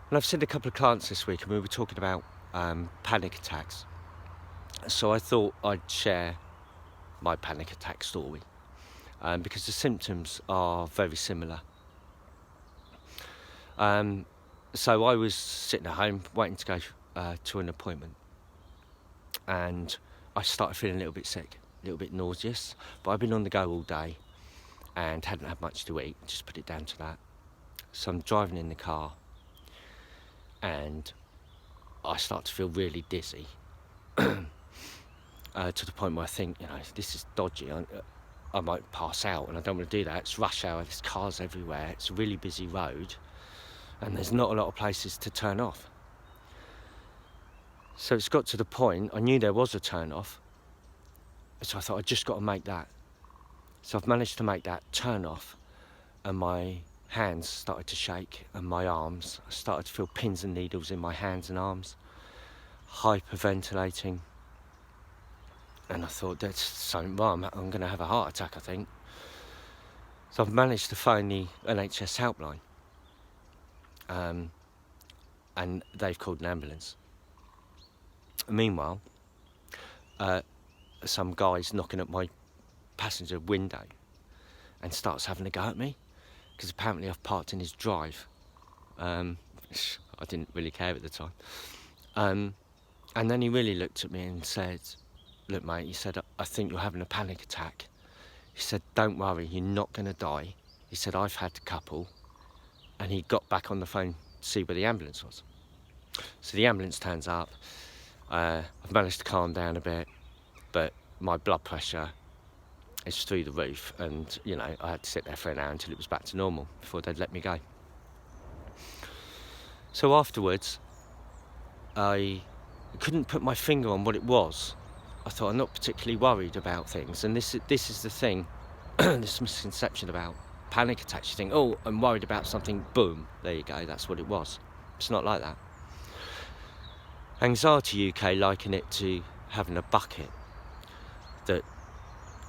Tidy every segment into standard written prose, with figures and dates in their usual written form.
And I've seen a couple of clients this week and we were talking about panic attacks. So I thought I'd share my panic attack story because the symptoms are very similar. So I was sitting at home waiting to go to an appointment, and I started feeling a little bit sick, a little bit nauseous, but I've been on the go all day and hadn't had much to eat, just put it down to that. So I'm driving in the car and I start to feel really dizzy to the point where I think, this is dodgy. I might pass out, and I don't want to do that. It's rush hour, there's cars everywhere, it's a really busy road, and there's not a lot of places to turn off. So it's got to the point, I knew there was a turn off, so I thought I'd just got to make that. So I've managed to make that turn off, and my hands started to shake, and my arms, I started to feel pins and needles in my hands and arms, hyperventilating. And I thought, that's something wrong, I'm going to have a heart attack, I think. So I've managed to phone the NHS helpline, and they've called an ambulance. Meanwhile, some guy's knocking at my passenger window and starts having a go at me because apparently I've parked in his drive. I didn't really care at the time. And then he really looked at me and said, look mate, he said, I think you're having a panic attack. He said, don't worry, you're not going to die. He said, I've had a couple. And he got back on the phone to see where the ambulance was. So the ambulance turns up. I've managed to calm down a bit, but my blood pressure is through the roof, and I had to sit there for an hour until it was back to normal before they'd let me go. So afterwards, I couldn't put my finger on what it was. I thought, I'm not particularly worried about things, and this is the thing, this misconception about panic attacks. You think, oh, I'm worried about something, boom, there you go, that's what it was. It's not like that. Anxiety UK liken it to having a bucket that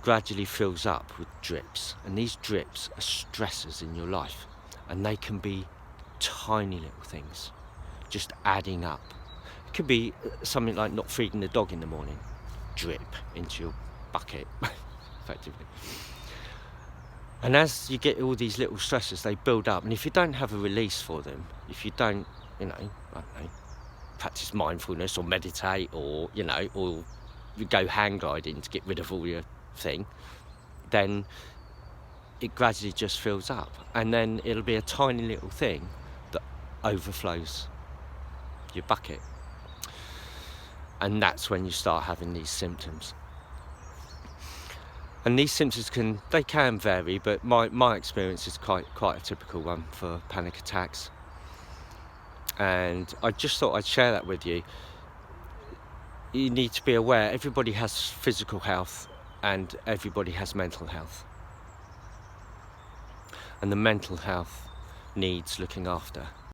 gradually fills up with drips, and these drips are stressors in your life, and they can be tiny little things just adding up. It could be something like not feeding the dog in the morning, drip into your bucket effectively. And as you get all these little stressors, they build up, and if you don't have a release for them, if you don't, I don't know, practice mindfulness or meditate, or or you go hang gliding to get rid of all your thing, then it gradually just fills up, and then it'll be a tiny little thing that overflows your bucket, and that's when you start having these symptoms. And these symptoms can vary, but my experience is quite a typical one for panic attacks. And I just thought I'd share that with you. You need to be aware, everybody has physical health and everybody has mental health. And the mental health needs looking after.